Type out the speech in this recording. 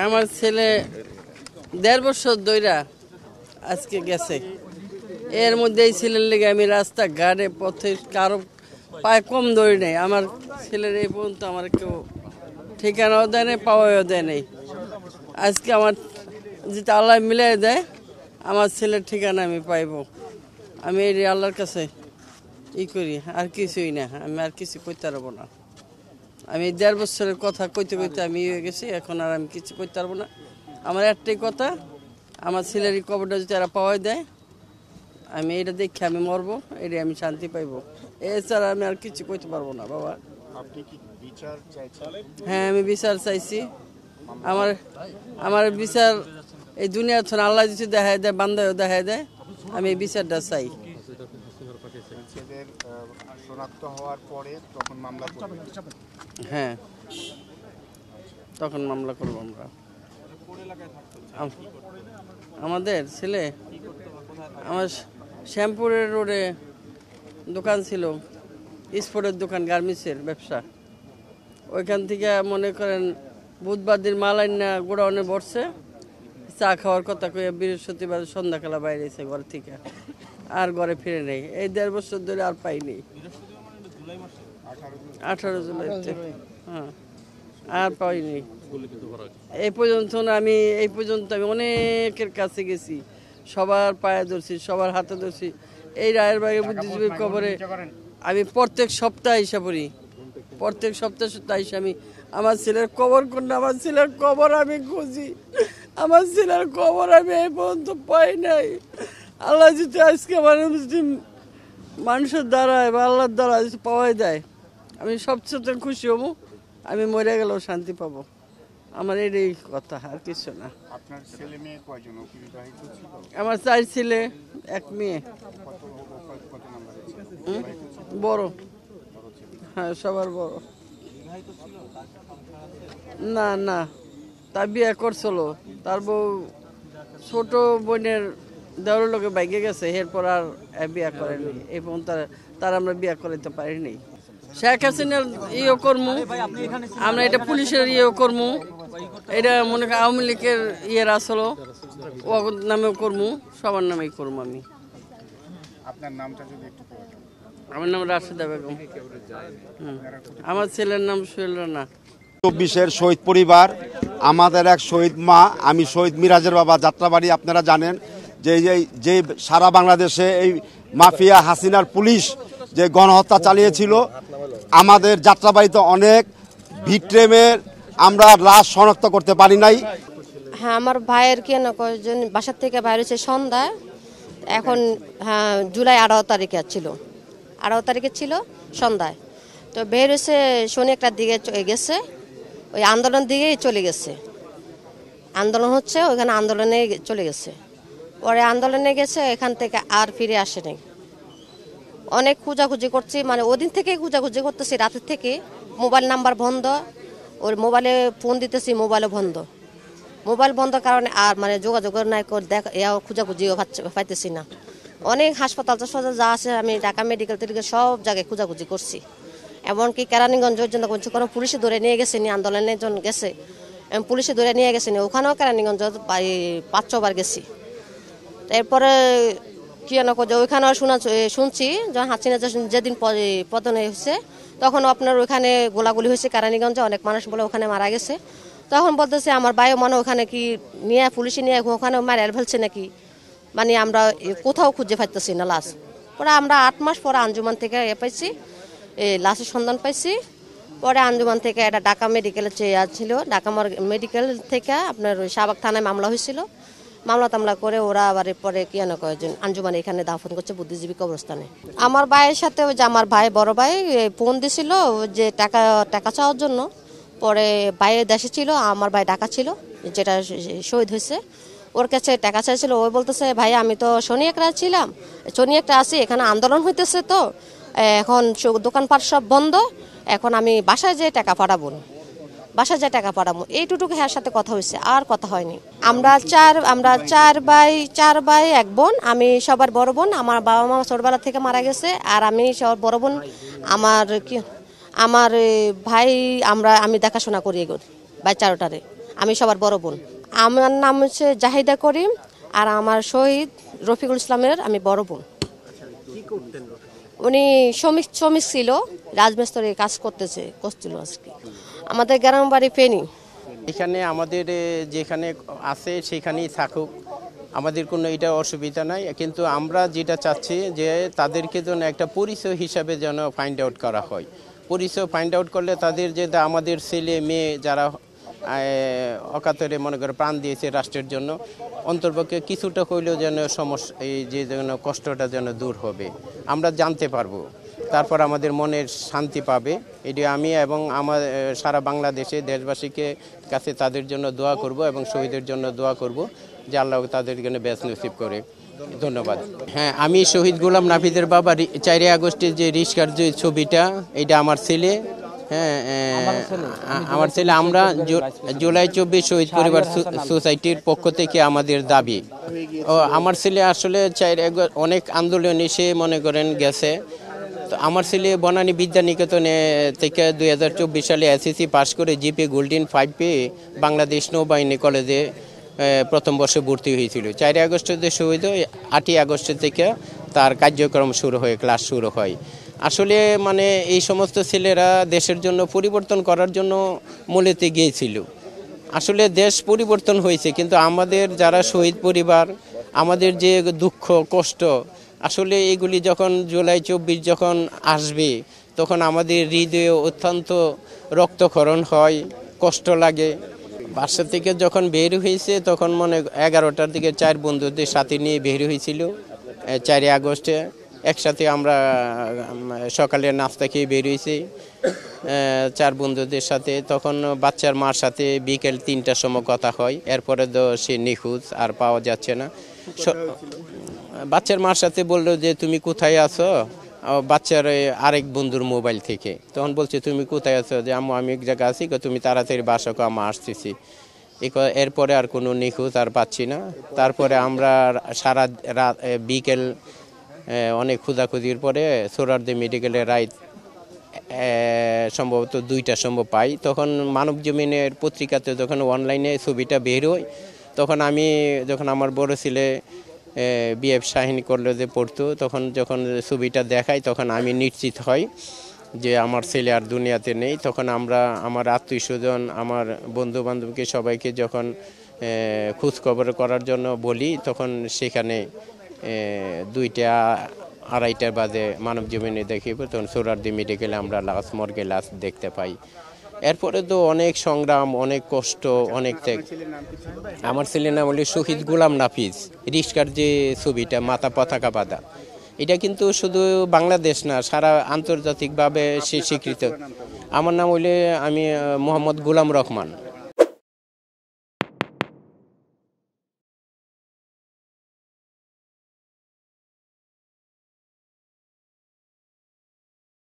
আমার ছেলে 1.5 বছর ধইরা আজকে গেছে। এর মধ্যে এই ছেলের লেগে আমি রাস্তাঘাটে পথে কারো পায়ে কম দৌড়ি নেই। আমার ছেলের এই পর্যন্ত আমার কেউ ঠিকানাও দেয় নেই, পাওয়াও দেয় নেই। আজকে আমার যেটা আল্লাহ মিলাই দেয়, আমার ছেলের ঠিকানা আমি পাইব। আমি এই আল্লাহর কাছে করি, আর কিছুই না। আমি আর কিছু করতে পারবো না। আমি 1.5 বছরের কথা কইতে কইতে আমি হয়ে গেছি, এখন আর আমি কিছু করতে পারবো না। আমার একটাই কথা, আমার ছেলের কবরটা যদি এরা পাওয়াই দেয়, আমি এটা দেখে আমি মরবো, এটাই আমি শান্তি পাইব। এছাড়া আমি আর কিছু করতে পারবো না। বাবা, হ্যাঁ, আমি বিচার চাইছি। আমার বিচার এই দুনিয়া আল্লাহ যদি দেখায় দেয়, বান্দাও দেখায় দেয়, আমি এই বিচারটা চাই। হ্যাঁ, তখন মামলা করবো আমরা। আমাদের ছেলে আমার শ্যামপুরের রোডে দোকান ছিল, স্পোর্টের দোকান, গার্মেন্টসের ব্যবসা। ওইখান থেকে মনে করেন বুধবার দিন মাল আইনা গোডাউনে বসছে, চা খাওয়ার কথা কয়ে বৃহস্পতিবার সন্ধ্যাকালা বাইরে এসে ঘর থেকে, আর ঘরে ফিরে নেই। এই 1.5 বছর ধরে আর পাইনি। 18 জুলাইতে, হ্যাঁ, আর পাইনি। এই পর্যন্ত আমি অনেকের কাছে গেছি, সবার পায়ে ধরছি, সবার হাতে ধরছি। এই রায়ের বাগে বুদ্ধিজীবী কবরে আমি প্রত্যেক সপ্তাহে হিসাব করি, প্রত্যেক সপ্তাহে আমি আমার ছেলের কবর কোনটা, আমার ছেলের কবর আমি খুঁজি। আমার ছেলের কবর আমি এই পর্যন্ত পাই নাই। আল্লাহ যদি আজকে আমার মানুষের দ্বারায় বা আল্লাহর দ্বারা যদি পাওয়াই দেয়, আমি সবচেয়ে খুশি হবো। আমি মরে গেলেও শান্তি পাবো। আমার এটাই কথা, আর কিছু না। আপনার ছেলে মেয়ে কয়জন? আমার 4 ছেলে, 1 মেয়ে। বড়, হ্যাঁ, সবার বড়। না না, তার বিয়ে করছিল। তার বউ ছোট বোনের দেওয়ার লোকে বাইকে গেছে, এরপর আর বিয়ে করেনি। এই পর্যন্ত তার আমরা বিয়ে করাইতে পারিনি। শেখ হাসিনার কর্মু আমরা, এটা পুলিশের কর্মু, এটা মনে করেন আওয়ামী লীগের আসলো, ও নামেও কর্মু, সবার নামেই করবো আমি। আপনার নামটা যদি একটু বলেন। আমার নাম রাশেদা বেগম। আমার ছেলের নাম সোহেল রানা। 24-এর শহীদ পরিবার, আমাদের এক শহীদ মা, আমি শহীদ মিরাজের বাবা যাত্রাবাড়ি। আপনারা জানেন যে সারা বাংলাদেশে এই মাফিয়া হাসিনার পুলিশ যে গণহত্যা চালিয়েছিল, আমাদের যাত্রাবাড়িতে অনেক ভিকটিমের আমরা লাশ শনাক্ত করতে পারি নাই। হ্যাঁ, আমার ভাইয়ের কয়েকজন বাসার থেকে বাইরে হয়েছে সন্ধ্যায়। এখন হ্যাঁ, জুলাই 18 তারিখে ছিল, 18 তারিখে ছিল সন্ধ্যায়। তো বের হয়েছে শনি একটার দিকে গেছে, ওই আন্দোলন দিকেই চলে গেছে। আন্দোলন হচ্ছে, ওইখানে আন্দোলনে চলে গেছে। পরে আন্দোলনে গেছে, এখান থেকে আর ফিরে আসেনি। অনেক খোঁজাখুঁজি করছি, মানে ওদিন থেকে খোঁজাখুঁজি করতেছি, রাতের থেকে। মোবাইল নাম্বার বন্ধ, ওর মোবাইলে ফোন দিতেছি, মোবাইলও বন্ধ। মোবাইল বন্ধ কারণে আর মানে যোগাযোগ নাই, খোঁজাখুঁজিও পাইতেছি না। অনেক হাসপাতাল যা আছে, আমি ঢাকা মেডিকেল টেডিকেল সব জায়গায় খোঁজাখুঁজি করছি। এমনকি কেরানীগঞ্জ পর্যন্ত কোনো পুলিশে ধরে নিয়ে গেছে, আন্দোলনের জন্য গেছে, পুলিশে ধরে নিয়ে গেছে। ওখানেও কেরানীগঞ্জ 5-6 বার গেছি। এরপরে কি ওইখানেও শুনছি যখন হাসিনা যেদিন পতন হয়েছে, তখন আপনার ওইখানে গোলাগুলি হয়েছে কেরানীগঞ্জে, অনেক মানুষ বলে ওখানে মারা গেছে। তখন বলতেছে আমার ভাইও মনে ওখানে কি নিয়ে পুলিশে নিয়ে ওখানে মারা ফেলছে নাকি, মানে আমরা কোথাও খুঁজে পাইতেছি না লাশ। পরে আমরা 8 মাস পরে আঞ্জুমান থেকে পাইছি, লাশের সন্ধান পাইছি। পরে আঞ্জুমান থেকে এটা ঢাকা মেডিকেলে ছিল, ঢাকা মেডিকেল থেকে আপনার ওই শাহবাগ থানায় মামলা হয়েছিল। মামলা টামলা করে ওরা আবার পরে কয়েকজন আঞ্জুমান এখানে দাফন করছে বুদ্ধিজীবী কবরস্থানে। আমার ভাইয়ের সাথে ওই যে আমার ভাই বড় ভাই ফোন দিছিল যে টাকা চাওয়ার জন্য। পরে ভাইয়ের দেশে ছিল, আমার ভাই ঢাকা ছিল, যেটা শহীদ হয়েছে, ওর কাছে টাকা চাইছিল। ওই বলতেছে ভাই আমি তো শনি একটা ছিলাম, শনি একটা আছি, এখানে আন্দোলন হইতেছে, তো এখন দোকানপাট সব বন্ধ, এখন আমি বাসায় যেয়ে টাকা পাঠাবো, বাসায় যেয়ে টাকা পাঠাবো। এইটুকু হ্যার সাথে কথা হয়েছে, আর কথা হয়নি। আমরা চার ভাই 1 বোন। আমি সবার বড় বোন। আমার বাবা মা ছোটবেলা থেকে মারা গেছে, আর আমি সবার বড় বোন। আমার ভাই আমি দেখাশোনা করি ভাই 4টারে। আমি সবার বড় বোন। আমার নাম হচ্ছে জাহিদা করিম, আর আমার শহীদ রফিকুল ইসলামের আমি বড় বোন। উনি শ্রমিক ছিল, রাজমিস্ত্রি কাজ করছিল আজকে। আমাদের গ্রাম বাড়ি ফেনী। এখানে আমাদের যেখানে আছে সেখানেই থাকুক, আমাদের কোনো এটা অসুবিধা নাই, কিন্তু আমরা যেটা চাচ্ছি যে তাদেরকে যেন একটা পরিচয় হিসাবে যেন ফাইন্ড আউট করা হয়। পরিচয় ফাইন্ড আউট করলে তাদের যে আমাদের ছেলে মেয়ে যারা অকাতরে মনে করে প্রাণ দিয়েছে রাষ্ট্রের জন্য, অন্তর্পক্ষে কিছুটা হইলেও যেন সমস্যা, এই যে যেন কষ্টটা যেন দূর হবে, আমরা জানতে পারবো, তারপর আমাদের মনের শান্তি পাবে। এটি আমি এবং আমার সারা বাংলাদেশে দেশবাসীকে কাছে তাদের জন্য দোয়া করব এবং শহীদের জন্য দোয়া করব যে আল্লাহ তাদের জন্য বেশ নসিব করে। ধন্যবাদ। হ্যাঁ, আমি শহীদ গোলাম নাফিদের বাবা। 4 আগস্টের যে রিস্কার যে ছবিটা, এটা আমার ছেলে। হ্যাঁ, আমার ছেলে। আমরা জুলাই 24 শহীদ পরিবার সোসাইটির পক্ষ থেকে আমাদের দাবি, আমার ছেলে আসলে অনেক আন্দোলনে সে মনে করেন গেছে। তো আমার ছেলে বনানী বিদ্যানিকেতনে থেকে 2024 সালে এসএসসি পাশ করে জিপি গোল্ডেন 5 পেয়ে বাংলাদেশ নৌবাহিনী কলেজে প্রথম বর্ষে ভর্তি হয়েছিল। 4 আগস্টে শহীদ হয়, 8 আগস্ট থেকে তার কার্যক্রম শুরু হয়, ক্লাস শুরু হয়। আসলে মানে এই সমস্ত ছেলেরা দেশের জন্য পরিবর্তন করার জন্য মূলেতে গিয়েছিল। আসলে দেশ পরিবর্তন হয়েছে, কিন্তু আমাদের যারা শহীদ পরিবার, আমাদের যে দুঃখ কষ্ট, আসলে এগুলি যখন জুলাই 24 যখন আসবে তখন আমাদের হৃদয়ে অত্যন্ত রক্তক্ষরণ হয়, কষ্ট লাগে। বাসা থেকে যখন বের হয়েছে তখন মনে 11টার দিকে 4 বন্ধুদের সাথে নিয়ে বের হয়েছিল 4 আগস্টে। একসাথে আমরা সকালে নাস্তা খেয়ে বের হয়েছি 4 বন্ধুদের সাথে। তখন বাচ্চার মার সাথে বিকেল 3টার সময় কথা হয়, এরপরে তো সে নিখোঁজ, আর পাওয়া যাচ্ছে না। বাচ্চার মার সাথে বললো যে তুমি কোথায় আছো, বাচ্চার আরেক বন্ধুর মোবাইল থেকে। তখন বলছে তুমি কোথায় আছো, যে আম্মু আমি এক জায়গায় আছি, তুমি তাড়াতাড়ি বাসাকে আমি আসতেছি। এরপরে আর কোনো নিখোঁজ আর পাচ্ছি না। তারপরে আমরা সারা রাত বিকেল অনেক খোঁজাখুঁজির পরে সোহরাওয়ার্দী মেডিকেলের রাইত সম্ভবত 2টার সময় পাই। তখন মানব জমিনের পত্রিকাতে যখন অনলাইনে ছবিটা বের হয়, তখন যখন আমার বড় ছেলে বিএফ শাহিন কলেজে পড়তো, তখন যখন ছবিটা দেখাই তখন আমি নিশ্চিত হই যে আমার ছেলে আর দুনিয়াতে নেই। তখন আমার আত্মীয় স্বজন, আমার বন্ধু বান্ধবকে সবাইকে যখন খোঁজখবর করার জন্য বলি, তখন সেখানে 2টা 2:30 বাজে মানব জমিনে দেখিব, তখন সোহরাওয়ার্দী মেডিকেলে আমরা লাশ মর্গে লাশ দেখতে পাই। এরপরে তো অনেক সংগ্রাম, অনেক কষ্ট, অনেক ত্যাগ। আমার ছেলের নাম হলো শহীদ গোলাম নাফিজ। রিস্কার যে ছবিটা মাথা পতাকা বাঁধা, এটা কিন্তু শুধু বাংলাদেশ না, সারা আন্তর্জাতিকভাবে সে স্বীকৃত। আমার নাম হইলে আমি মোহাম্মদ গোলাম রহমান।